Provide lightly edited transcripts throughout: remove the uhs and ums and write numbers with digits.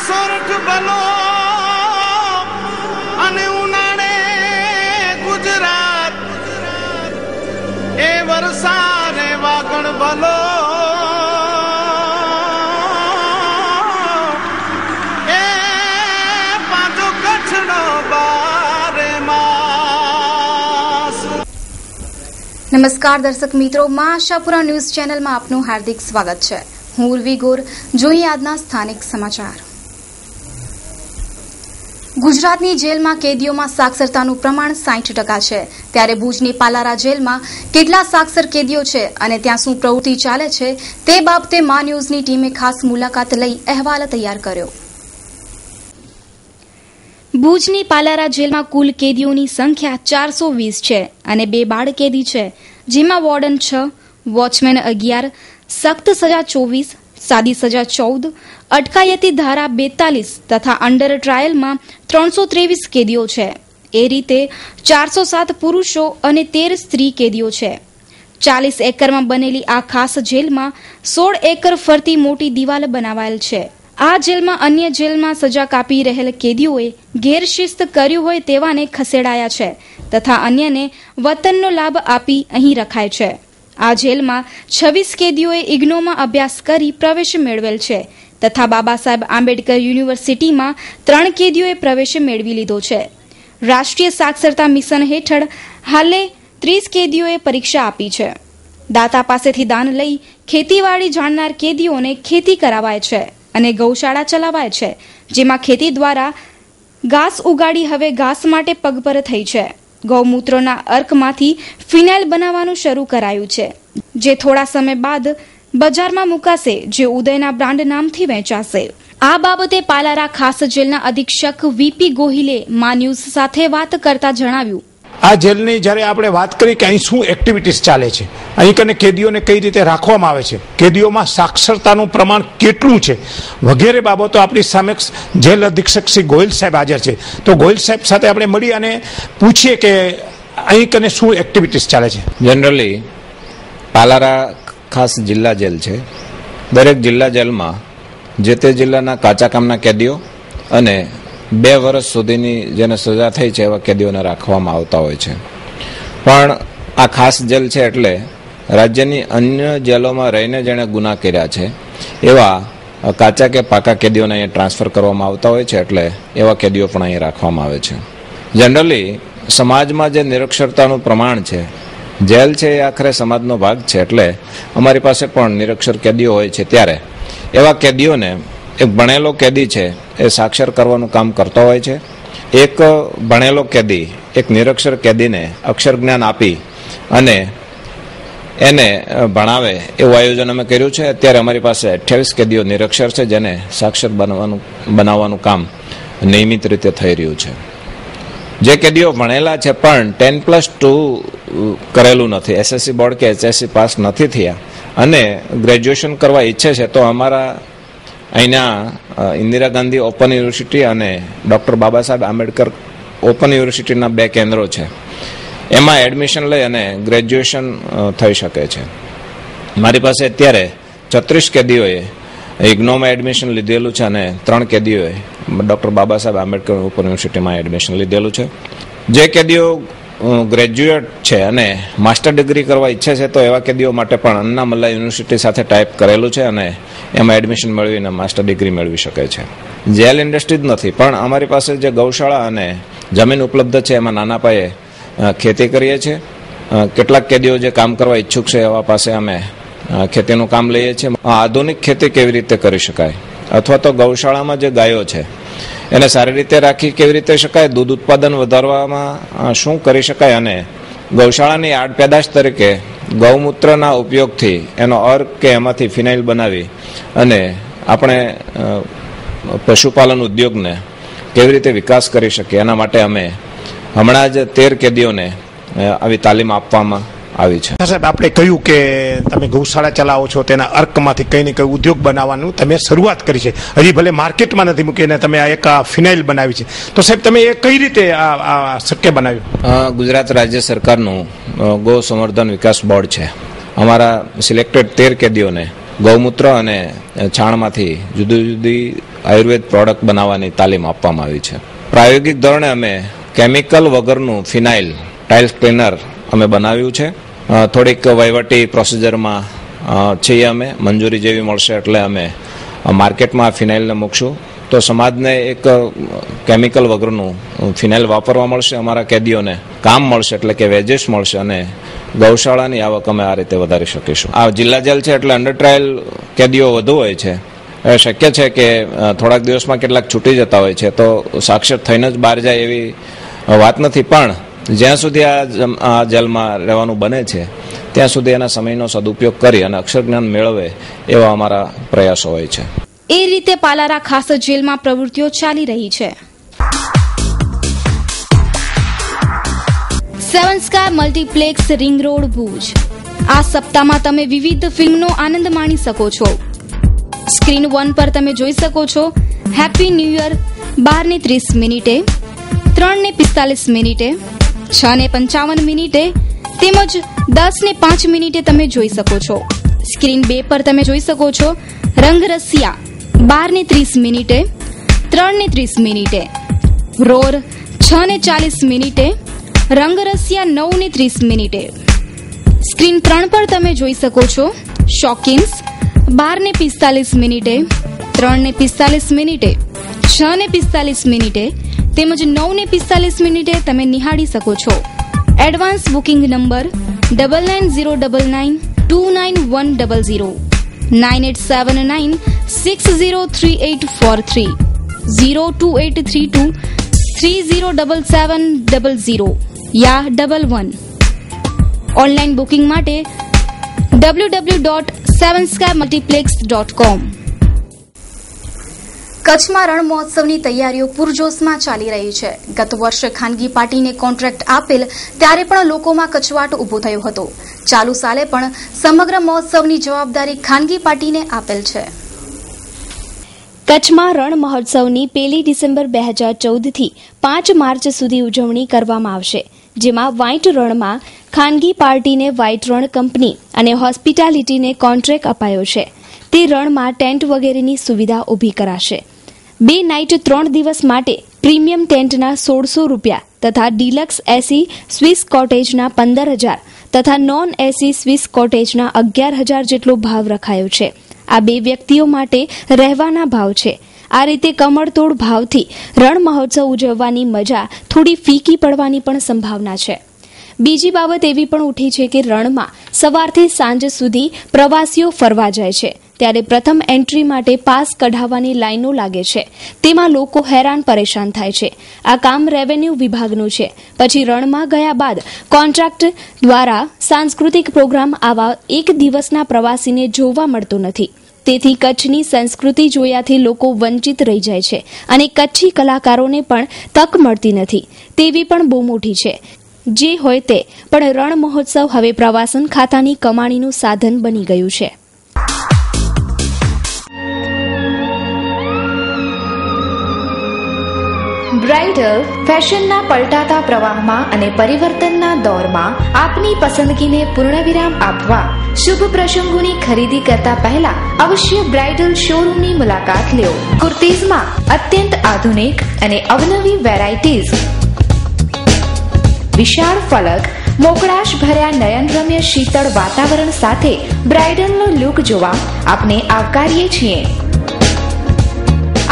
સોરઠ ભલો અને ઉનાળે ગુજરાત એ વરસાદે વાગણ ભલો એ પાછો કચ્છનો બારે માસ। નમસ્કાર દર્શક મિત્રો, માં આશાપુરા ન્યૂઝ ચેનલમાં આપનું હાર્દિક સ્વાગત છે। હું ઉર્વી ગોર। જોઈએ આજના સ્થાનિક સમાચાર। ગુજરાતની જેલમાં કેદીઓમાં સાક્ષરતાનું પ્રમાણ 60% છે, ત્યારે ભુજની પાલારા જેલમાં કેટલા સાક્ષર કેદીઓ છે અને ત્યાં શું પ્રવૃત્તિ ચાલે છે તે બાબતે માં ન્યૂઝની ટીમે ખાસ મુલાકાત લઈ અહેવાલ તૈયાર કર્યો। ભુજની પાલારા જેલમાં કુલ કેદીઓની સંખ્યા 420 છે અને 2 બાળ કેદી છે, જેમાં વોર્ડન 6, વોચમેન 11, સખ્ત સજા 24, સાદી સજા 14, અટકાયતી ધારા 42 તથા અંડર ટ્રાયલમાં 323 કેદીઓ છે। એ રીતે 407 પુરુષો અને 13 સ્ત્રી કેદીઓ છે। 40 એકરમાં બનેલી આ ખાસ જેલમાં 16 એકર ફરતી મોટી દિવાલ બનાવાયેલ છે। આ જેલમાં અન્ય જેલમાં સજા કાપી રહેલ કેદીઓએ ગેરશિસ્ત કર્યું હોય તેવાને ખસેડાયા છે તથા અન્યને વતનનો લાભ આપી અહીં રખાય છે। આ જેલમાં 26 કેદીઓએ ઇગ્નોમાં અભ્યાસ કરી પ્રવેશ મેળવેલ છે તથા બાબા સાહેબ આંબેડકર યુનિવર્સિટીમાં 3 કેદીઓએ પ્રવેશ મેળવી લીધો છે। રાષ્ટ્રીય સાક્ષરતા મિશન હેઠળ હાલે 30 કેદીઓએ પરીક્ષા આપી છે। દાતા પાસેથી દાન લઈ ખેતીવાડી જાણનાર કેદીઓને ખેતી કરાવાય છે અને ગૌશાળા ચલાવાય છે, જેમાં ખેતી દ્વારા ઘાસ ઉગાડી હવે ઘાસ માટે પગભર થઈ છે। ગૌમૂત્રના અર્કમાંથી ફિનાઇલ બનાવવાનું શરૂ કરાયું છે, જે થોડા સમય બાદ બજારમાં મુકાશે, જે ઉદયના બ્રાન્ડ નામથી વેચાશે। આ બાબતે પાલારા ખાસ જેલના અધિક્ષક વીપી ગોહિલે માં ન્યૂઝ સાથે વાત કરતા જણાવ્યું, આ જેલની જ્યારે આપણે વાત કરી કે અહીં શું એક્ટિવિટીઝ ચાલે છે, અહીં કને કેદીઓને કઈ રીતે રાખવામાં આવે છે, કેદીઓમાં સાક્ષરતાનું પ્રમાણ કેટલું છે વગેરે બાબતો આપણી સામે જેલ અધિક્ષક શ્રી ગોહિલ સાહેબ હાજર છે। તો ગોહિલ સાહેબ સાથે આપણે મળી અને પૂછીએ કે અહીં કને શું એક્ટિવિટીઝ ચાલે છે। જનરલી પાલારા ખાસ જિલ્લા જેલ છે। દરેક જિલ્લા જેલમાં જે તે જિલ્લાના કાચા કામના કેદીઓ અને 2 વર્ષ સુધીની જેને સજા થઈ છે એવા કેદીઓને રાખવામાં આવતા હોય છે। પણ આ ખાસ જેલ છે એટલે રાજ્યની અન્ય જેલોમાં રહીને જેણે ગુના કર્યા છે એવા કાચા કે પાકા કેદીઓને અહીંયા ટ્રાન્સફર કરવામાં આવતા હોય છે, એટલે એવા કેદીઓ પણ અહીં રાખવામાં આવે છે। જનરલી સમાજમાં જે નિરક્ષરતાનું પ્રમાણ છે, જેલ છે એ આખરે સમાજનો ભાગ છે, એટલે અમારી પાસે પણ નિરક્ષર કેદીઓ હોય છે। ત્યારે એવા કેદીઓને એક ભણેલો કેદી છે એ સાક્ષર કરવાનું કામ કરતો હોય છે। એક ભણેલો કેદી એક નિરક્ષર કેદીને અક્ષર જ્ઞાન આપી અને એને ભણાવે એવું આયોજન અમે કર્યું છે। અત્યારે અમારી પાસે 28 કેદીઓ નિરક્ષર છે, જેને સાક્ષર બનાવવાનું કામ નિયમિત રીતે થઈ રહ્યું છે। જે કેદીઓ ભણેલા છે પણ 10+2 કરેલું નથી, એસએસસી બોર્ડ કે એચએસસી પાસ નથી થયા અને ગ્રેજ્યુએશન કરવા ઈચ્છે છે, તો અમારા અહીંના ઇન્દિરા ગાંધી ઓપન યુનિવર્સિટી અને ડૉક્ટર બાબા સાહેબ આંબેડકર ઓપન યુનિવર્સિટીના 2 કેન્દ્રો છે, એમાં એડમિશન લઈ અને ગ્રેજ્યુએશન થઈ શકે છે। મારી પાસે અત્યારે 36 કેદીઓએ ઇગ્નોમાં એડમિશન લીધેલું છે અને 3 કેદીઓએ ડૉક્ટર બાબા સાહેબ આંબેડકર ઓપન યુનિવર્સિટીમાં એડમિશન લીધેલું છે। જે કેદીઓ ગ્રેજ્યુએટ છે અને માસ્ટર ડિગ્રી કરવા ઈચ્છે છે, તો એવા કેદીઓ માટે પણ અન્નામલા યુનિવર્સિટી સાથે ટાઈપ કરેલું છે અને એમાં એડમિશન મેળવીને માસ્ટર ડિગ્રી મેળવી શકે છે। જેલ ઇન્ડસ્ટ્રી જ નથી, પણ અમારી પાસે જે ગૌશાળા અને જમીન ઉપલબ્ધ છે એમાં નાના પાયે ખેતી કરીએ છીએ। કેટલાક કેદીઓ જે કામ કરવા ઈચ્છુક છે એવા પાસે અમે ખેતીનું કામ લઈએ છીએ। આધુનિક ખેતી કેવી રીતે કરી શકાય, અથવા તો ગૌશાળામાં જે ગાયો છે એને સારી રીતે રાખી કેવી રીતે શકાય, દૂધ ઉત્પાદન વધારવામાં શું કરી શકાય, અને ગૌશાળાની આડ પેદાશ તરીકે ગૌમૂત્રના ઉપયોગથી એનો અર્ક કે એમાંથી ફિનાઇલ બનાવી અને આપણે પશુપાલન ઉદ્યોગને કેવી રીતે વિકાસ કરી શકીએ, એના માટે અમે હમણાં જ 13 કેદીઓને આવી તાલીમ આપવામાં આવી છે। સાહેબ, આપણે કહ્યું કે તમે ગૌશાળા ચલાવો છો, તેના અર્કમાંથી કંઈ ને કંઈ ઉદ્યોગ બનાવવાનું તમે શરૂઆત કરી છે, હજી ભલે માર્કેટમાં નથી મૂકીને તમે આ એક ફિનાઇલ બનાવી છે, તો સાહેબ તમે એ કઈ રીતે આ શક્ય બનાવ્યું? ગુજરાત રાજ્ય સરકારનું ગૌ સંવર્ધન વિકાસ બોર્ડ છે, અમારા સિલેક્ટેડ 13 કેદીઓને ગૌમૂત્ર અને છાણમાંથી જુદી જુદી આયુર્વેદ પ્રોડક્ટ બનાવવાની તાલીમ આપવામાં આવી છે. પ્રાયોગિક ધોરણે અમે કેમિકલ વગરનું ફિનાઇલ ટાઇલ્સ ક્લીનર અમે બનાવ્યું છે. થોડીક વહીવટી પ્રોસિજરમાં છીએ અમે, મંજૂરી જેવી મળશે એટલે અમે માર્કેટમાં ફિનાઇલને મૂકશું તો સમાજને એક કેમિકલ વગરનું ફિનાઇલ વાપરવા મળશે, અમારા કેદીઓને કામ મળશે એટલે કે વેજીસ મળશે અને ગૌશાળાની આવક અમે આ રીતે વધારી શકીશું. આ જિલ્લા જેલ છે એટલે અંડર ટ્રાયલ કેદીઓ વધુ હોય છે. શક્ય છે કે થોડાક દિવસમાં કેટલાક છૂટી જતા હોય છે તો સાક્ષર થઈને જ બહાર જાય એવી વાત નથી, પણ જ્યાં સુધી આ જેલમાં રહેવાનું બને છે ત્યાં સુધી એના સમયનો સદુપયોગ કરી અને અક્ષર જ્ઞાન મેળવે એવા અમારા પ્રયાસો હોય છે. એ રીતે પાલારા ખાસ જેલમાં પ્રવૃત્તિઓ ચાલી રહી છે. Seven sky multiplex ring road Bhuj. આ સપ્તાહમાં તમે વિવિધ ફિલ્મનો આનંદ માણી શકો છો. સ્ક્રીન 1 પર તમે જોઈ શકો છો હેપી ન્યૂ યર 12:30 3:45 6:55 તેમજ 10:05 તમે જોઈ શકો છો. સ્ક્રીન 2 પર તમે જોઈ શકો છો રંગરસિયા 12:30 3:30 રોર 6:40 રંગરસિયા 9:30. સ્ક્રીન 3 પર તમે જોઈ શકો છો શોકિન્સ 12:45 3:45 6:45 તેમજ 9:45 તમે નિહાળી શકો છો. એડવાન્સ બુકિંગ નંબર 9909929100 9879603843 02832 307700 યા 11. ઓનલાઈન બુકિંગ માટે www.sevenskyMultiplex.com. કચ્છમાં રણ મહોત્સવની તૈયારીઓ પૂરજોશમાં ચાલી રહી છે. ગત વર્ષે ખાનગી પાર્ટીને કોન્ટ્રાક્ટ આપેલ ત્યારે પણ લોકોમાં કચવાટ ઉભો થયો હતો. ચાલુ સાલે પણ સમગ્ર મહોત્સવની જવાબદારી ખાનગી પાર્ટીને આપેલ છે. કચ્છમાં રણ મહોત્સવની 1 ડિસેમ્બર 2014 થી 5 માર્ચ સુધી ઉજવણી કરવામાં આવશે, જેમાં વ્હાઇટ રણમાં ખાનગી પાર્ટીને વ્હાઇટ રણ કંપની અને હોસ્પિટાલિટીને કોન્ટ્રાક્ટ અપાયો છે. તે રણમાં ટેન્ટ વગેરેની સુવિધા ઊભી કરાશે. 2 નાઇટ 3 દિવસ માટે પ્રીમિયમ ટેન્ટના 1600 રૂપિયા તથા ડિલક્સ એસી સ્વિસ કોટેજના 15,000 તથા નોન એસી સ્વિસ કોટેજના 11,000 જેટલો ભાવ રખાયો છે. આ 2 વ્યક્તિઓ માટે રહેવાના ભાવ છે. આ રીતે કમરતોડ ભાવથી રણ મહોત્સવ ઉજવવાની મજા થોડી ફીકી પડવાની પણ સંભાવના છે. બીજી બાબત એવી પણ ઉઠી છે કે રણમાં સવારથી સાંજ સુધી પ્રવાસીઓ ફરવા જાય છે ત્યારે પ્રથમ એન્ટ્રી માટે પાસ કઢાવવાની લાઈનો લાગે છે. તેમાં લોકો હેરાન પરેશાન થાય છે. આ કામ રેવન્યુ વિભાગનું છે. પછી રણમાં ગયા બાદ કોન્ટ્રાક્ટ દ્વારા સાંસ્કૃતિક પ્રોગ્રામ આવા એક દિવસના પ્રવાસીને જોવા મળતો નથી. તેથી કચ્છની સંસ્કૃતિ જોયાથી લોકો વંચિત રહી જાય છે અને કચ્છી કલાકારોને પણ તક મળતી નથી તેવી પણ બહુ મોટી છે. જે હોય તે પણ રણ મહોત્સવ હવે પ્રવાસન ખાતાની કમાણીનું સાધન બની ગયું છે. બ્રાઇડલ ફેશનના પલટાતા પ્રવાહમાં અને પરિવર્તનના દોરમાં આપની પસંદગીને પૂર્ણવિરામ આપવા શુભ પ્રસંગોની ખરીદી કરતા પહેલા અવશ્ય બ્રાઇડલ શોરૂમની મુલાકાત લો. કુર્તીઝમાં અત્યંત આધુનિક અને અવનવી વેરાયટીઝ, વિશાળ ફલક, મોકળાશ ભર્યા નયનરમ્ય શીતળ વાતાવરણ સાથે બ્રાઇડલનો લુક જોવા આપને આવકારીએ છીએ.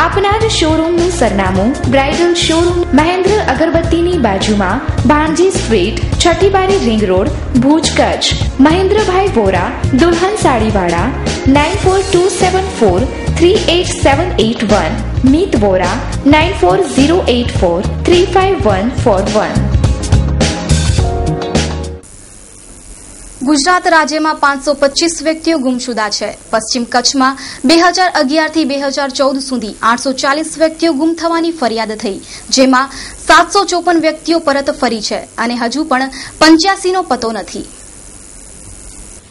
આપના જ શોરૂમનું સરનામું બ્રાઇડલ શોરૂમ મહેન્દ્ર અગરબત્તીની બાજુમાં, ભાણજી સ્ટ્રીટ, છઠ્ઠી બારી રિંગ રોડ, ભુજ, કચ્છ. મહેન્દ્રભાઈ વોરા, દુલ્હન સાડીવાળા, 9427438781. મીત વોરા, 9408435141. ગુજરાત રાજ્યમાં 525 વ્યક્તિઓ ગુમશુદા છે. પશ્ચિમ કચ્છમાં 2011 થી 2014 સુધી 840 વ્યક્તિઓ ગુમ થવાની ફરિયાદ થઈ, જેમાં 754 વ્યક્તિઓ પરત ફરી છે અને હજુ પણ 85નો પતો નથી.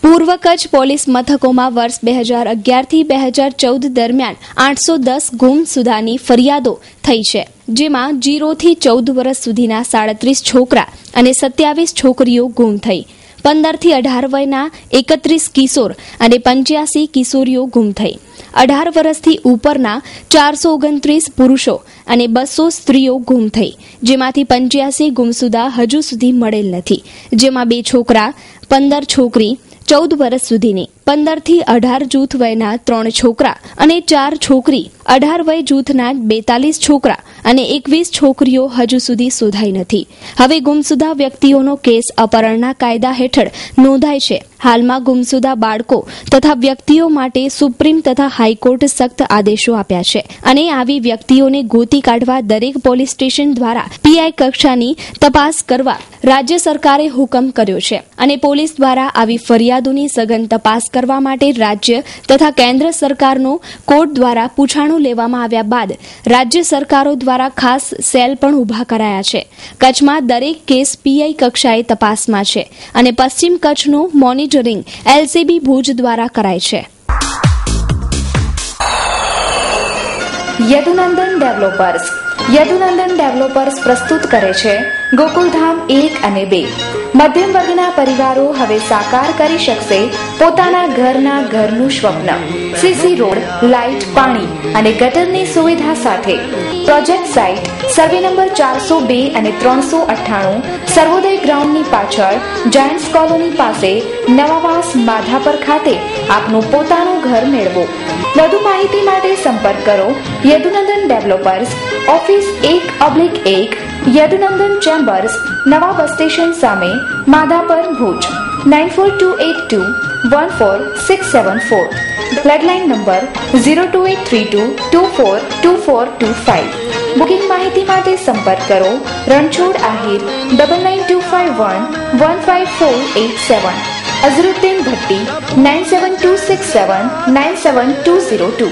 પૂર્વ કચ્છ પોલીસ મથકોમાં વર્ષ 2011 થી 2014 દરમિયાન 810 ગુમશુદાની ફરિયાદો થઈ છે, જેમાં 0 થી 14 વર્ષ સુધીના 37 છોકરા અને 27 છોકરીઓ ગુમ થઈ. 15 થી 18 વયના 31 કિશોર અને 85 કિશોરીઓ ગુમ થઈ. 18 વર્ષથી ઉપરના 429 પુરુષો અને 200 સ્ત્રીઓ ગુમ થઈ, જેમાંથી 85 ગુમસુદા હજુ સુધી મળેલ નથી, જેમાં 2 છોકરા, 15 છોકરી, 14 વર્ષ સુધીની, 15 થી 18 જૂથ વયના 3 છોકરા અને 4 છોકરી, 18 વય જૂથના 42 છોકરા અને 21 છોકરીઓ હજુ સુધી શોધાઈ નથી. હવે ગુમસુદા વ્યક્તિઓનો કેસ અપહરણના કાયદા હેઠળ નોંધાય છે. હાલમાં ગુમસુદા બાળકો તથા વ્યક્તિઓ માટે સુપ્રીમ તથા હાઈકોર્ટ સખ્ત આદેશો આપ્યા છે અને આવી વ્યક્તિઓને ગોતી કાઢવા દરેક પોલીસ સ્ટેશન દ્વારા પીઆઈ કક્ષાની તપાસ કરવા રાજ્ય સરકારે હુકમ કર્યો છે અને પોલીસ દ્વારા આવી ફરિયાદોની સઘન તપાસ કરવા માટે રાજ્ય તથા કેન્દ્ર સરકારનો કોર્ટ દ્વારા પૂછાણું લેવામાં આવ્યા બાદ રાજ્ય સરકારો દ્વારા ખાસ સેલ પણ ઉભા કરાયા છે. કચ્છમાં દરેક કેસ પીઆઈ કક્ષાએ તપાસમાં છે અને પશ્ચિમ કચ્છનું મોનિટરિંગ એલસીબી ભુજ દ્વારા કરાય છે. યદુનંદન ડેવલપર્સ પ્રસ્તુત કરે છે ગોકુલધામ 1 અને 2. મધ્યમ વર્ગના પરિવારો હવે સાકાર કરી શકશે પોતાના ઘરનું સ્વપ્ન. સીસી રોડ, લાઇટ, પાણી અને ગટરની સુવિધા સાથે પ્રોજેક્ટ સાઇટ સર્વે નંબર 402 અને 398 સર્વોદય ગ્રાઉન્ડની પાછળ જાયન્ટ્સ કોલોની પાસે નવાવાસ માધાપર ખાતે આપનું પોતાનું ઘર મેળવો. વધુ માહિતી માટે સંપર્ક કરો Yadunandan developers, office 1/1, Yadunandan chambers, નવા બસ સ્ટેશન સામે, Madhapar, Bhuj 9428214674. Landline number 02832242425. Booking માહિતી માટે સંપર્ક કરો રણછોડ આહિર 9925115487, અઝરુદ્દીન ભટ્ટી 9726797202.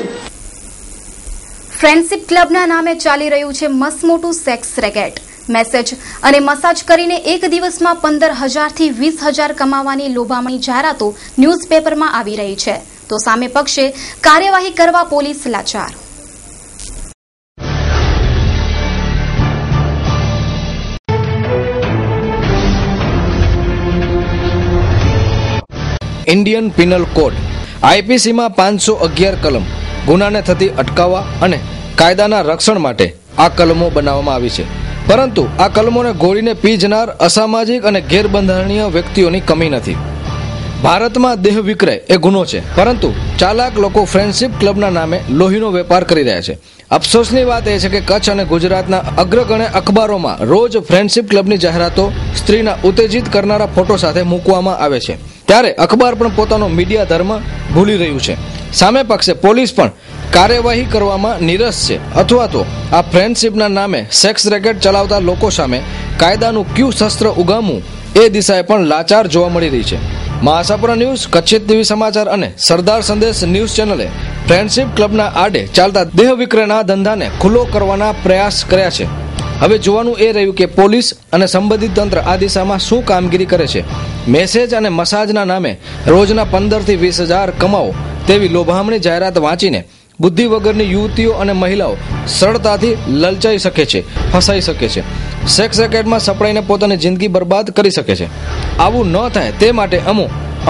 ફ્રેન્ડશિપ ક્લબના નામે ચાલી રહ્યું છે મસમોટું સેક્સ રેકેટ. મેસેજ અને મસાજ કરીને એક દિવસમાં 15,000 થી 20,000 કમાવાની લોભામણી જાહેરાતો ન્યૂઝપેપરમાં આવી રહી છે, તો સામે પક્ષે કાર્યવાહી કરવા પોલીસ લાચાર. ઇન્ડિયન પિનલ કોડ આઈપીસીમાં 511 કલમ ગુનાને થતી અટકાવવા અને કાયદાના રક્ષણ માટે આ કલમો બનાવવામાં આવી છે. પરંતુ આ કલમોને ગોળીને પી જનાર અસામાજિક અને ગેરબંધારણીય વ્યક્તિઓની કમી નથી. ભારતમાં દેહ વિક્રય એ ગુનો છે, પરંતુ ચાલાક લોકો ફ્રેન્ડશિપ ક્લબના નામે લોહીનો વેપાર કરી રહ્યા છે. અફસોસની વાત એ છે કે કચ્છ અને ગુજરાતના અગ્રગણ્ય અખબારોમાં રોજ ફ્રેન્ડશિપ ક્લબની જાહેરાતો સ્ત્રીના ઉત્તેજિત કરનારા ફોટો સાથે મૂકવામાં આવે છે, ત્યારે અખબાર પણ પોતાનો મીડિયા ધર્મ ભૂલી રહ્યું છે. સામે પક્ષે પોલીસ પણ કાર્યવાહી કરવામાં નિરસ છે, અથવા તો આ ફ્રેન્ડશિપના નામે સેક્સ રેકેટ ચલાવતા લોકો સામે કાયદાનું ક્યુ શસ્ત્ર ઉગામવું એ દિશાએ પણ લાચાર જોવા મળી રહી છે. મહાસાપુરા ન્યૂઝ, કચ્છી ટીવી સમાચાર અને સરદાર સંદેશ ન્યૂઝ ચેનલે ફ્રેન્ડશિપ ક્લબના આડે ચાલતા દેહ વિક્રયના ધંધાને ખુલ્લો કરવાના પ્રયાસ કર્યા છે. હવે જોવાનું એ રહ્યું કે પોલીસ અને સંબંધિત તંત્ર આ દિશામાં શું કામગીરી કરે છે. મેસેજ અને મસાજના નામે રોજના 15 થી 20,000 કમાવો તેવી લોભામણી જાહેરાત વાંચીને બુદ્ધિ વગરની યુવતીઓ અને મહિલાઓ સરળતાથી લલચાઈ શકે છે, ફસાઈ શકે છે, સેક્સ રેકેટમાં સપડાઈને પોતાની જિંદગી બરબાદ કરી શકે છે. આવું ન થાય તે માટે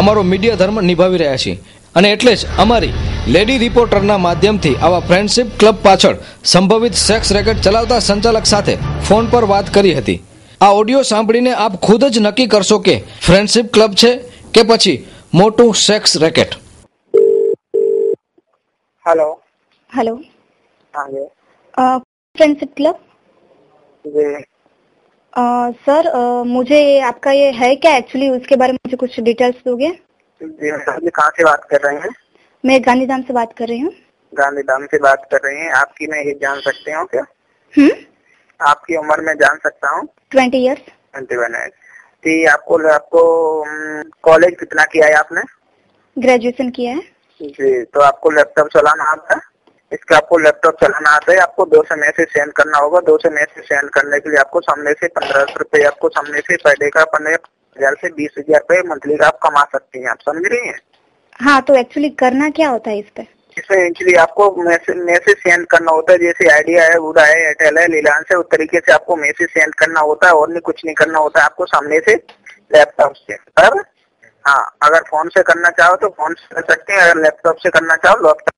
અમારો મીડિયા ધર્મ નિભાવી રહ્યા છીએ અને એટલે જ અમારી લેડી રિપોર્ટરના માધ્યમથી આવા ફ્રેન્ડશિપ ક્લબ પાછળ સંભવિત સેક્સ રેકેટ ચલાવતા સંચાલક સાથે ફોન પર વાત કરી હતી. આ ઓડિયો સાંભળીને આપ ખુદ જ નક્કી કરશો કે ફ્રેન્ડશિપ ક્લબ છે કે પછી મોટું સેક્સ રેકેટ. हेलो हेलो, हाँ जी फ्रेंडशिप क्लब. जी सर, मुझे आपका ये है क्या एक्चुअली, उसके बारे में मुझे कुछ डिटेल्स दोगे? जी जी कहाँ से बात कर रहे हैं? मैं गांधीधाम से बात कर रही हूँ. गांधीधाम से बात कर रही हैं. आपकी मैं ये जान सकती हूँ क्या? आपकी उम्र में जान सकता हूँ? 20 ईयर्स. 21 है. जी आपको कॉलेज कितना किया है आपने? ग्रेजुएशन किया है. जी तो आपको लैपटॉप चलाना आता है? इसका आपको लैपटॉप चलाना आता है. आपको 200 मैसेज सेंड करना होगा. 200 मैसेज सेंड करने के लिए आपको सामने से 1500 रुपए आपको सामने से पर डे का 15,000 से 20,000 रुपए मंथली का आप कमा सकती हैं. आप समझ रही हैं? हाँ, तो एक्चुअली करना क्या होता है इस पे? इसमें एक्चुअली आपको मैसेज सेंड करना होता है. जैसे आइडिया है, वोडा है, एयरटेल है, रिलायंस है, उस तरीके से आपको मैसेज सेंड करना होता है और नहीं कुछ नहीं करना होता है. आपको सामने से लैपटॉप से। पर हाँ, अगर फोन से करना चाहो तो फोन से कर सकते हैं, अगर लैपटॉप से करना चाहो लैपटॉप,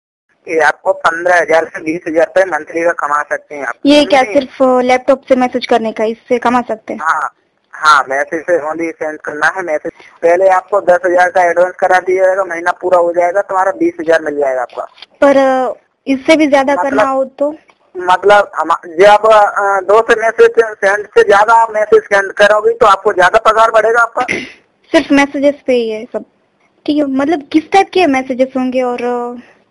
ये आपको 15,000 से 20,000 रुपए मंथली का कमा सकते हैं आप। ये क्या सिर्फ लैपटॉप से मैसेज करने का, इससे कमा सकते हैं? हाँ, मैसेज से ओनली सेंड करना है मैसेज। पहले आपको 10,000 का एडवांस करा दिया जाएगा, महीना पूरा हो जाएगा तुम्हारा 20,000 मिल जाएगा आपका। पर इससे भी ज्यादा करना हो तो मतलब जब 2 से मैसेज सेंड से ज्यादा आप मैसेज सेंड करोगे तो आपको ज्यादा पगार बढ़ेगा आपका। सिर्फ मैसेजेस पे ही है सब? ठीक है, मतलब किस टाइप के मैसेजेस होंगे? और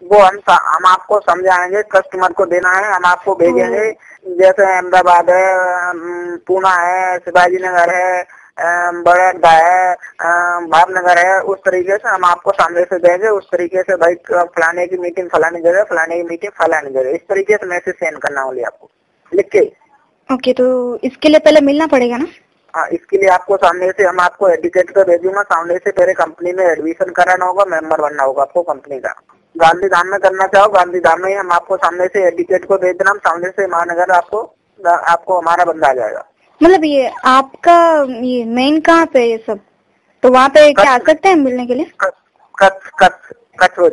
वो हम आपको समझाएंगे, कस्टमर को देना है, हम आपको भेजेंगे। जैसे अहमदाबाद है, पूना है, शिवाजी नगर है, बड़ौदा है, भावनगर है, उस तरीके से हम आपको सामने से देंगे। उस तरीके से भाई फलाने की मीटिंग फलानी जगह, फलाने की मीटिंग फलानी जगह, इस तरीके से मैसेज सेंड करना होगी आपको लिख के। ओके, तो इसके लिए पहले मिलना पड़ेगा ना? हाँ, इसके लिए आपको सामने से हम आपको एडुकेट कर भेजूंगा। सामने से पहले कंपनी में एडमिशन कराना होगा, मेंबर बनना होगा आपको कंपनी का। गांधीधाम में करना चाहो गांधीधाम में हम आपको सामने से एडुकेट को भेज देना, सामने से महानगर आपको हमारा बंदा आ जाएगा। मतलब ये आपका ये मेन कहाँ पे ये सब? तो वहाँ पे क्या आ सकते हैं मिलने के लिए? कच्छ।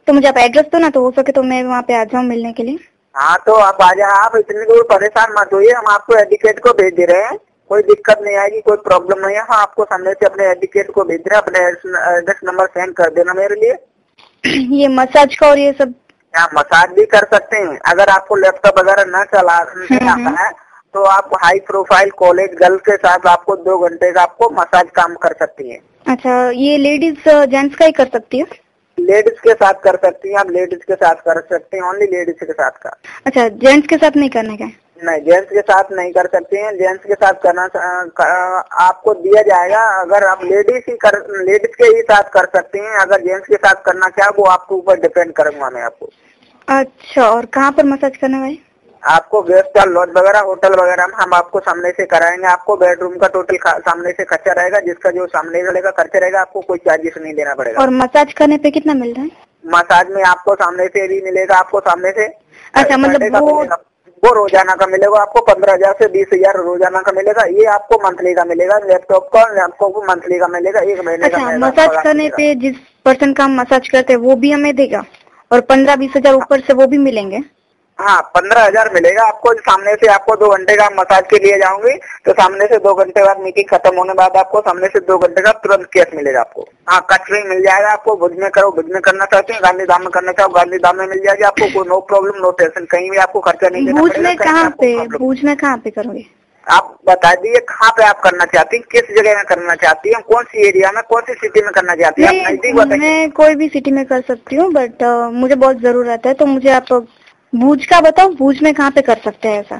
तो मुझे आप एड्रेस दो ना, तो हो सके तो मैं वहाँ पे आ जाऊँ मिलने के लिए। हाँ, तो आप आ जाए, आप इतनी दूर परेशान मत होइए, हम आपको एडुकेट को भेज दे रहे हैं, कोई दिक्कत नहीं आएगी, कोई प्रॉब्लम नहीं है। हाँ, आपको सामने से अपने एडुकेट को भेज रहे हैं, अपने एड्रेस नंबर सेंड कर देना मेरे लिए। ये मसाज का और ये सब? हाँ, मसाज भी कर सकते हैं। अगर आपको लैपटॉप वगैरह न चला आता है तो आप हाई प्रोफाइल कॉलेज गर्ल के साथ आपको 2 घंटे का आपको मसाज काम कर सकती हैं। अच्छा, ये लेडीज जेंट्स का ही कर सकती है? लेडीज के साथ कर सकती हैं आप, लेडीज के साथ कर सकते हैं, ओनली लेडीज के साथ का। अच्छा, जेंट्स के साथ नहीं करने का? नहीं, जेंट्स के साथ नहीं कर सकते हैं। जेंट्स के साथ करना आपको दिया जाएगा। अगर आप लेडीज के ही साथ कर सकते हैं, अगर जेंट्स के साथ करना चाहे वो आपके ऊपर डिपेंड करूंगा मैं आपको। अच्छा, और कहाँ पर मसाज करना भाई? आपको गेस्ट लॉज वगैरह होटल वगैरह में हम आपको सामने से कराएंगे। आपको बेडरूम का टोटल सामने से खर्चा रहेगा, जिसका जो सामने वाले का खर्चा रहेगा आपको कोई चार्जेस नहीं देना पड़ेगा। और मसाज करने पे कितना मिल रहा है? मसाज में आपको सामने से भी मिलेगा, आपको सामने से। अच्छा, मतलब वो रोजाना का मिलेगा आपको 15,000 से 20,000 रोजाना का मिलेगा। ये आपको मंथली का मिलेगा। लैपटॉप का आपको मंथली का मिलेगा, 1 महीने का। अच्छा, मसाज करने पे जिस पर्सन का हम मसाज करते हैं वो भी हमें देगा, और 15-20 हजार ऊपर से वो भी मिलेंगे? हाँ, 15,000 मिलेगा आपको। सामने से आपको 2 घंटे का मसाज के लिए जाऊंगी तो सामने से 2 घंटे बाद मीटिंग खत्म होने बाद आपको सामने से 2 घंटे का तुरंत केस मिलेगा आपको। हाँ, कच्छ में मिल जाएगा आपको। भुज में करो, भुज में करना चाहते हैं, गांधीधाम में करना चाहो गांधीधाम में मिल जाएगा आपको। कोई नो प्रॉब्लम, नो टेंशन, कहीं भी आपको खर्चा नहीं देना भुज में कहाँ पे करोगे? आप बता दीजिए कहाँ पे आप करना चाहती हैं, किस जगह में करना चाहती हैं, कौन सी एरिया में, कौन सी सिटी में करना चाहती हैं? आप नजदीक बताइए। मैं कोई भी सिटी में कर सकती हूँ, बट मुझे बहुत जरूरत है, तो मुझे आप भुज का बताओ, भुज में कहाँ पे कर सकते हैं ऐसा?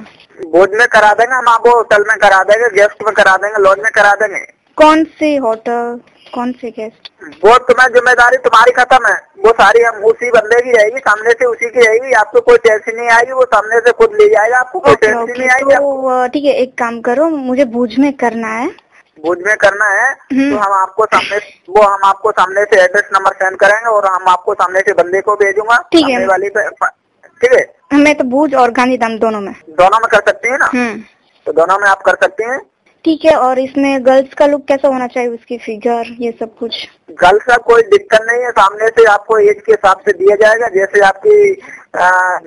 भुज में करा देंगे हम आपको, होटल में करा देंगे, गेस्ट में करा देंगे, लॉज में करा देंगे। कौन से होटल, कौन से गेस्ट? वो तुम्हें जिम्मेदारी तुम्हारी खत्म है। वो सारी हम उसी बंदे की रहेगी, सामने से उसी की रहेगी। आपको कोई टेंशन नहीं आएगी, वो सामने से खुद ले जाएगा, आपको कोई टेंशन नहीं आएगी। तो ठीक है, एक काम करो, मुझे भुज में करना है। भुज में करना है तो हम आपको सामने से एड्रेस नंबर सेंड करेंगे और हम आपको सामने से बंदे को भेजूंगा। ठीक है, वाली पे, ठीक है। मैं तो भुज और गांधीधाम दोनों में कर सकती है ना? तो दोनों में आप कर सकते हैं। ठीक है, और इसमें गर्ल्स का लुक कैसा होना चाहिए, उसकी फिगर, ये सब कुछ? गर्ल्स का कोई दिक्कत नहीं है, सामने से आपको एज के हिसाब से दिया जाएगा। जैसे आपकी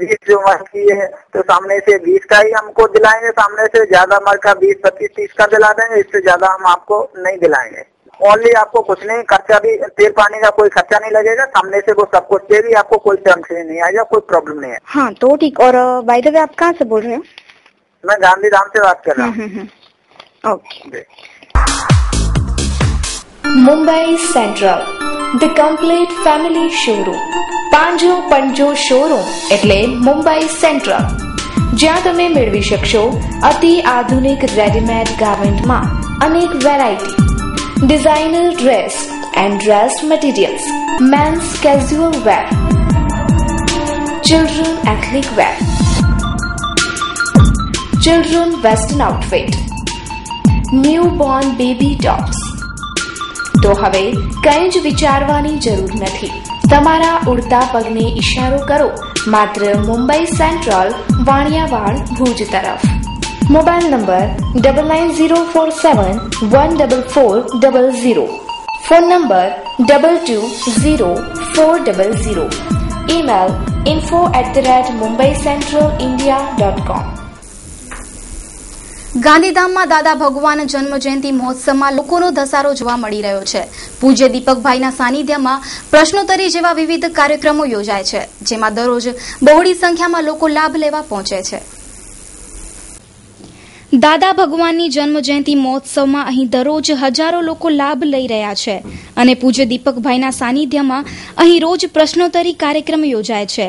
20 उम्र की है तो सामने से 20 का ही हमको दिलाएंगे, सामने से ज्यादा उम्र का 20, 25, 30 का दिला देंगे, इससे ज्यादा हम आपको नहीं दिलाएंगे। ओनली आपको कुछ नहीं, खर्चा भी तेल पानी का कोई खर्चा नहीं लगेगा, सामने से वो सब कुछ देगी, आपको कोई टेंशन नहीं आएगा, कोई प्रॉब्लम नहीं है। हाँ, तो ठीक। और बाय द वे आप कहाँ से बोल रहे हो? मैं गांधीधाम से बात कर रहा हूँ। Okay. Mumbai central, the complete family showroom. પાંજો પંજો શોરૂમ એટલે મુંબઈ સેન્ટ્રલ, જ્યાં તમે મેળવી શકશો અતિ આધુનિક રેડીમેડ ગાર્મેન્ટમાં અનેક variety, designer dress and dress materials, men's casual wear, children ethnic wear, children western outfit, newborn baby tops. તો હવે કંઈ જ વિચારવાની જરૂર નથી. તમારા ઉડતા પગને ઇશારો કરો માત્ર મુંબઈ સેન્ટ્રલ, વાણિયાવાડ, ભુજ તરફ. Mobile number 9904714400, phone number 220400, email info@mumbaicentralindia.com. ગાંધીધામમાં દાદા ભગવાન જન્મ જયંતિ મહોત્સવમાં લોકોનો ધસારો જોવા મળી રહ્યો છે. પૂજ્ય દીપકભાઈના સાનિધ્યમાં પ્રશ્નોત્તરી જેવા વિવિધ કાર્યક્રમો યોજાય છે, જેમાં દરરોજ બહોળી સંખ્યામાં લોકો લાભ લેવા પહોંચે છે. દાદા ભગવાનની જન્મ જયંતિ મહોત્સવમાં અહીં દરરોજ હજારો લોકો લાભ લઈ રહ્યા છે અને પૂજ્ય દીપકભાઈના સાનિધ્યમાં અહીં રોજ પ્રશ્નોત્તરી કાર્યક્રમ યોજાય છે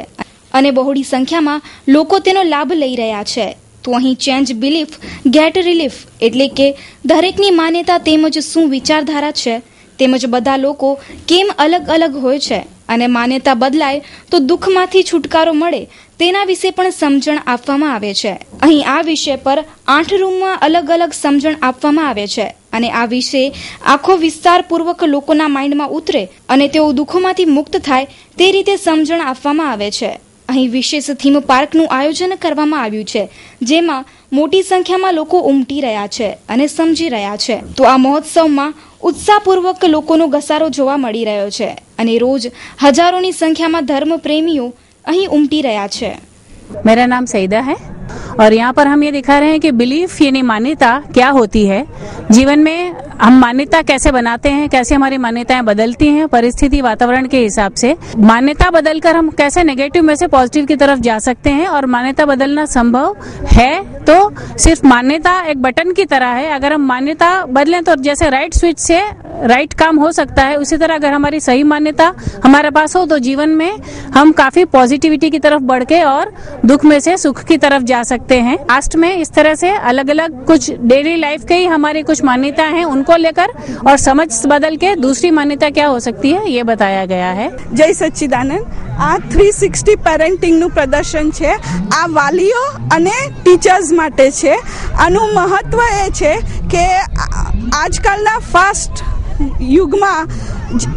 અને બહોળી સંખ્યામાં લોકો તેનો લાભ લઈ રહ્યા છે. તો અહીં ચેન્જ બિલીફ ગેટ રિલીફ એટલે કે દરેકની માન્યતા તેમજ શું વિચારધારા છે તેમજ બધા લોકો કેમ અલગ અલગ હોય છે અને માન્યતા બદલાય તો દુઃખમાંથી છુટકારો મળે તેના વિશે પણ સમજણ આપવામાં આવે છે. અહીં આ વિષય પર 8 રૂમમાં અલગ અલગ સમજણ આપવામાં આવે છે અને આ વિશે આખો વિસ્તારપૂર્વક લોકોના માઇન્ડમાં ઉતરે અને તેઓ દુઃખોમાંથી મુક્ત થાય તે રીતે સમજણ આપવામાં આવે છે. અહીં વિશેષ થીમ પાર્કનું આયોજન કરવામાં આવ્યું છે, જેમાં મોટી સંખ્યામાં લોકો ઉમટી રહ્યા છે અને સમજી રહ્યા છે. તો આ મહોત્સવમાં ઉત્સાહપૂર્વક લોકોનો ઘસારો જોવા મળી રહ્યો છે અને રોજ હજારોની સંખ્યામાં ધર્મ પ્રેમીઓ અહીં ઉમટી રહ્યા છે. मेरा नाम सईदा है और यहाँ पर हम ये दिखा रहे हैं कि बिलीफ यानी मान्यता क्या होती है. जीवन में हम मान्यता कैसे बनाते हैं, कैसे हमारी मान्यताएं बदलती हैं परिस्थिति वातावरण के हिसाब से. मान्यता बदलकर हम कैसे नेगेटिव में से पॉजिटिव की तरफ जा सकते हैं और मान्यता बदलना संभव है. तो सिर्फ मान्यता एक बटन की तरह है. अगर हम मान्यता बदलें तो जैसे राइट स्विच से राइट काम हो सकता है, उसी तरह अगर हमारी सही मान्यता हमारे पास हो तो जीवन में हम काफी पॉजिटिविटी की तरफ बढ़ के और दुख में से सुख की तरफ जा सकते हैं. लास्ट में इस तरह से अलग अलग कुछ डेली लाइफ के ही हमारी कुछ मान्यताएं हैं, उनको लेकर और समझ बदल के दूसरी मान्यता क्या हो सकती है ये बताया गया है. जय सच्चिदानंद. આ 360 પેરેન્ટિંગનું પ્રદર્શન છે. આ વાલીઓ અને ટીચર્સ માટે છે. આનું મહત્વ એ છે કે આજકાલના ફાસ્ટ યુગમાં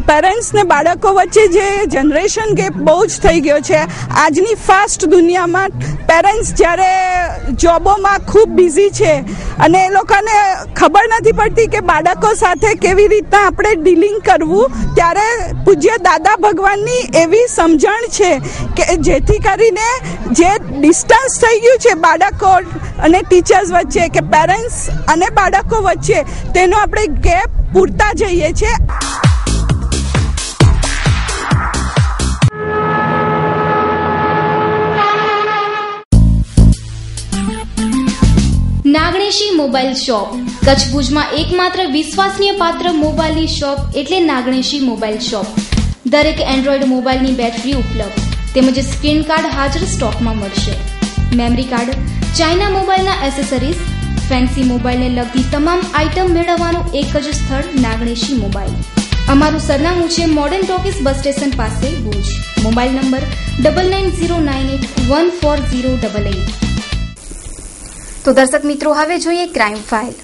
પેરેન્ટ્સ ને બાળકો વચ્ચે જે જનરેશન ગેપ બહુ જ થઈ ગયો છે. આજની ફાસ્ટ દુનિયામાં પેરેન્ટ્સ જ્યારે જોબોમાં ખૂબ બિઝી છે અને એ લોકોને ખબર નથી પડતી કે બાળકો સાથે કેવી રીતના આપણે ડીલિંગ કરવું, ત્યારે પૂજ્ય દાદા ભગવાનની એવી સમજણ છે કે જેથી કરીને જે ડિસ્ટન્સ થઈ ગયું છે બાળકો અને ટીચર્સ વચ્ચે કે પેરેન્ટ્સ અને બાળકો વચ્ચે, તેનો આપણે ગેપ પૂરતા જઈએ છીએ. નાગણેશી મોબાઈલ શોપ. કચ્છ ભુજમાં એકમાત્ર વિશ્વસનીય પાત્ર મોબાઈલની શોપ એટલે નાગણેશી મોબાઈલ શોપ. દરેક એન્ડ્રોઈડ મોબાઈલની બેટરી ઉપલબ્ધ તેમજ સ્ક્રીન કાર્ડ હાજર સ્ટોકમાં મળશે. મેમરી કાર્ડ, ચાઇના મોબાઈલના એસેસરીઝ, ફેન્સી મોબાઈલને લગતી તમામ આઇટમ મેળવવાનું એક જ સ્થળ નાગણેશી મોબાઈલ. અમારું સરનામું છે મોડર્ન ટોકીઝ બસ સ્ટેશન પાસે ભુજ. Mobile number 9909814088. તો દર્શક મિત્રો, હવે જોઈએ ક્રાઇમ ફાઇલ.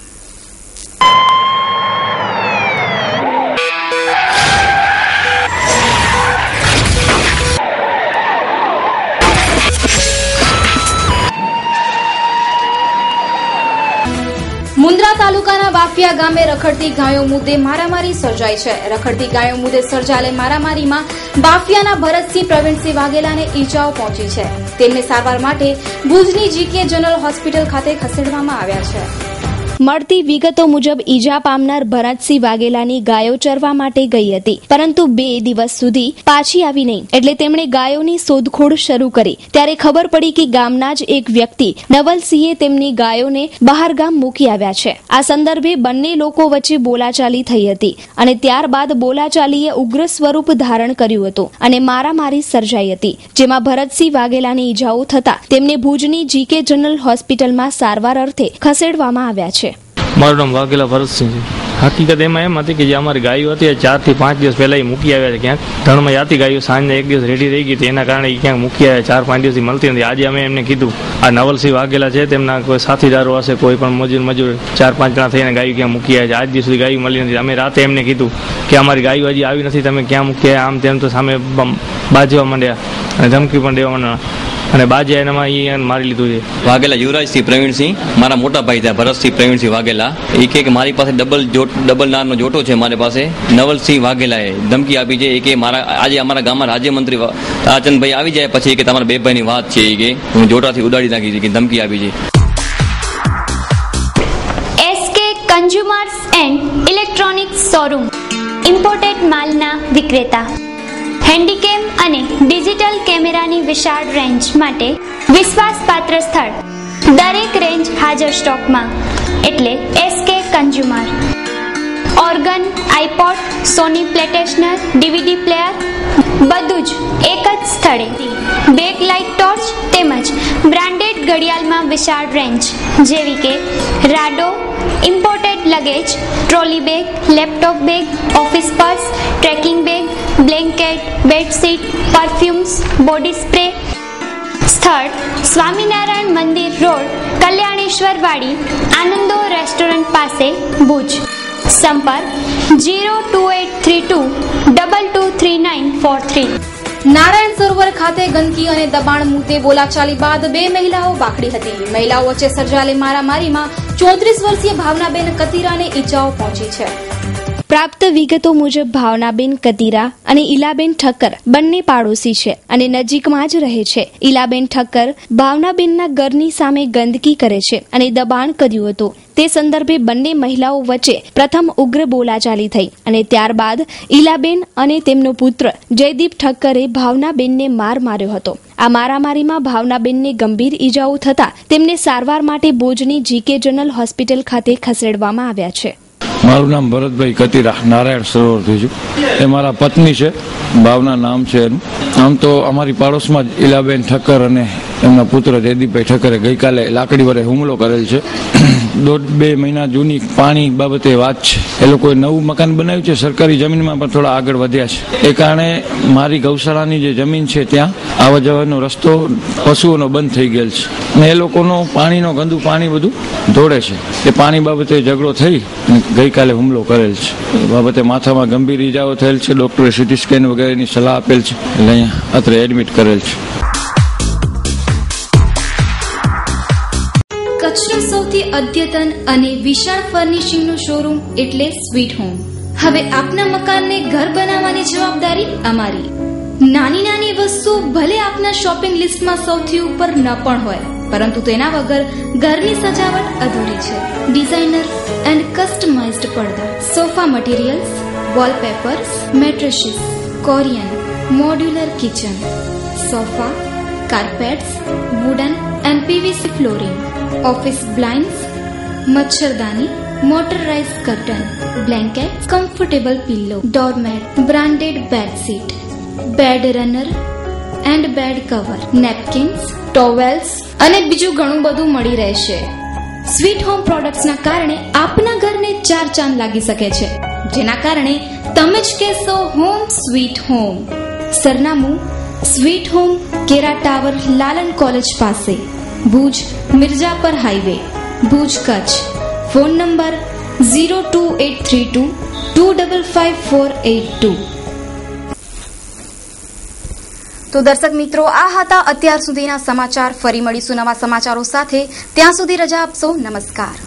મુન્દ્રા તાલુકાના વાફિયા ગામે રખડતી ગાયો મુદ્દે મારામારી સર્જાઈ છે. રખડતી ગાયો મુદ્દે સર્જાયેલી મારામારીમાં વાફિયાના ભરતસિંહ પ્રવીણસિંહ વાઘેલાને ઈજાઓ પહોંચી છે. તેમને સારવાર માટે ભુજની જીકે જનરલ હોસ્પિટલ ખાતે ખસેડવામાં આવ્યા છે. મળતી વિગતો મુજબ ઈજા પામનાર ભરતસિંહ વાઘેલાની ગાયો ચરવા માટે ગઈ હતી, પરંતુ 2 દિવસ સુધી પાછી આવી નહીં. એટલે તેમણે ગાયોની શોધખોળ શરૂ કરી. ત્યારે ખબર પડી કે ગામના જ એક વ્યક્તિ નવલસિંહે તેમની ગાયોને બહાર ગામ મૂકી આવ્યા છે. આ સંદર્ભે બંને લોકો વચ્ચે બોલાચાલી થઈ હતી અને ત્યારબાદ બોલાચાલીએ ઉગ્ર સ્વરૂપ ધારણ કર્યું હતું અને મારામારી સર્જાઈ હતી, જેમાં ભરતસિંહ વાઘેલાની ઈજાઓ થતા તેમને ભુજની જીકે જનરલ હોસ્પિટલમાં સારવાર અર્થે ખસેડવામાં આવ્યા છે. મારું નામ વાઘેલા ભરતસિંહ છે. હકીકત એમાં એમ હતી કે જે અમારી ગાયો હતી 4 થી 5 દિવસ પહેલા મૂકી આવ્યા છે ક્યાંક. ધણમાં જાતી ગાયો સાંજને 1 દિવસ રેડી રહી ગઈ હતી, એના કારણે ક્યાંક મૂકી આવ્યા. 4-5 દિવસથી મળતી નથી. આજે અમે એમને કીધું આ નવલસિંહ વાઘેલા છે, તેમના કોઈ સાથીદારો હશે, કોઈ પણ મજૂર 4-5 જણા થઈને ગાયો ક્યાં મૂકી આવ્યા છે. આજ દિવસ સુધી ગાયો મળી નથી. અમે રાતે એમને કીધું કે અમારી ગાયો હજી આવી નથી, તમે ક્યાં મૂકી આવ્યા, આમ તેમ. તો સામે બાજવા માંડ્યા અને ધમકી પણ દેવા માંડ્યા. અને બાજે એનામાં એ મારી લીધું છે. વાઘેલા યુવરાજસિંહ પ્રવીણસિંહ, મારા મોટા ભાઈ ત્યાં ભરતસિંહ પ્રવીણસિંહ વાઘેલા. એ કે મારી પાસે ડબલ નારનો જોટો છે મારી પાસે. નવલસિંહ વાઘેલાએ ધમકી આપી છે એ કે આજે અમારા ગામમાં રાજ્યમંત્રી તારાચંદભાઈ આવી જાય પછી કે તમારા બે ભાઈની વાત છે એ કે હું જોટાથી ઉડાડી નાખી છે કે ધમકી આપી છે. SK consumers and electronics showroom, imported માલના વિક્રેતા. હેન્ડીકેમ અને ડિજિટલ કેમેરાની વિશાળ રેન્જ માટે વિશ્વાસપાત્ર સ્થળ. દરેક રેન્જ હાજર સ્ટોકમાં, એટલે SK consumer. Organ, iPod, Sony PlayStation, DVD player બધું જ એક જ સ્થળે. બેક લાઇટ ટોર્ચ તેમજ બ્રાન્ડેડ ઘડિયાળમાં વિશાળ રેન્જ જેવી કે Rado, imported luggage, trolley bag, laptop bag, office purse, trekking bag, blanket, bedsheet, perfumes, body spray. સ્થળ સ્વામિનારાયણ મંદિર રોડ, કલ્યાણેશ્વર વાડી, આનંદો રેસ્ટોરન્ટ પાસે, ભુજ. સંપર્ક 02832223943. નારાયણ સરોવર ખાતે ગંદકી અને દબાણ મુદ્દે બોલાચાલી બાદ 2 મહિલાઓ બાખડી હતી. મહિલાઓ વચ્ચે સર્જાયેલી મારામારીમાં 34 વર્ષીય ભાવનાબેન કતીરાને ઈજાઓ પહોંચી છે. પ્રાપ્ત વિગતો મુજબ ભાવનાબેન કતીરા અને ઈલાબેન ઠક્કર બંને પાડોશી છે અને નજીકમાં જ રહે છે. ઈલાબેન ઠક્કર ભાવનાબેનના ઘરની સામે ગંદકી કરે છે અને દબાણ કર્યું હતું. તે સંદર્ભે બંને મહિલાઓ વચ્ચે પ્રથમ ઉગ્ર બોલાચાલી થઈ અને ત્યારબાદ ઈલાબેન અને તેમનો પુત્ર જયદીપ ઠક્કરે ભાવનાબેનને માર માર્યો હતો. આ મારામારીમાં ભાવનાબેનને ગંભીર ઈજાઓ થતા તેમને સારવાર માટે ભુજની GK જનરલ હોસ્પિટલ ખાતે ખસેડવામાં આવ્યા છે. મારું નામ ભરતભાઈ કતીરા, નારાયણ સરોવરથી છું. એ મારા પત્ની છે, ભાવના નામ છે એનું. આમ તો અમારી પાડોશમાં જ ઈલાબેન ઠક્કર અને એમના પુત્ર જયદીપભાઈ ઠક્કરે ગઈકાલે લાકડી વડે હુમલો કરેલ છે. 1.5-2 મહિના જૂની પાણી બાબતે વાત છે. એ લોકોએ નવું મકાન બનાવ્યું છે, સરકારી જમીનમાં પણ થોડા આગળ વધ્યા છે. એ કારણે મારી ગૌશાળાની જે જમીન છે ત્યાં આવવા જવાનો રસ્તો પશુઓનો બંધ થઈ ગયેલ છે અને એ લોકોનો પાણીનો ગંદુ પાણી બધું દોડે છે. એ પાણી બાબતે ઝઘડો થઈ ગઈકાલે હુમલો કરેલ છે. એ બાબતે માથામાં ગંભીર ઈજાઓ થયેલ છે. ડોક્ટરે CT સ્કેન વગેરેની સલાહ આપેલ છે, એટલે અહીંયા અત્રે એડમિટ કરેલ છે. કચ્છનું સૌથી અદ્યતન અને વિશાળ ફર્નિશિંગનું શોરૂમ એટલે સ્વીટ હોમ. હવે આપના મકાનને ઘર બનાવવાની જવાબદારી અમારી. નાની નાની વસ્તુ ભલે આપના શોપિંગ લિસ્ટમાં સૌથી ઉપર ન પણ હોય, પરંતુ તેના વગર ઘરની સજાવટ અધૂરી છે. ડિઝાઇનર એન્ડ કસ્ટમાઇઝ્ડ પડદા, sofa materials, wallpapers, mattresses, Corian, modular kitchen, sofa, carpets, wooden and PVC flooring, office blinds, મચ્છરદાની, motorize curtain, blanket, comfortable pillow, doormat, branded bedsheet, bed runner and bed cover, napkins, towels અને બીજું ઘણું બધું મળી રહેશે. Sweet home પ્રોડક્ટ્સના કારણે આપના ઘરને 4 ચાંદ લાગી શકે છે, જેના કારણે તમે જ કહેશો હોમ સ્વીટ હોમ. સરનામું સ્વીટ હોમ, કેરા ટાવર, લાલન કોલેજ પાસે, Bhuj Mirjapar highway, Bhuj Kutch. Phone number 02832255482. તો દર્શક મિત્રો, આ હતા અત્યાર સુધીના સમાચાર. ફરી મળીશું નવા સમાચારો સાથે. ત્યાં સુધી રજા આપશો. નમસ્કાર.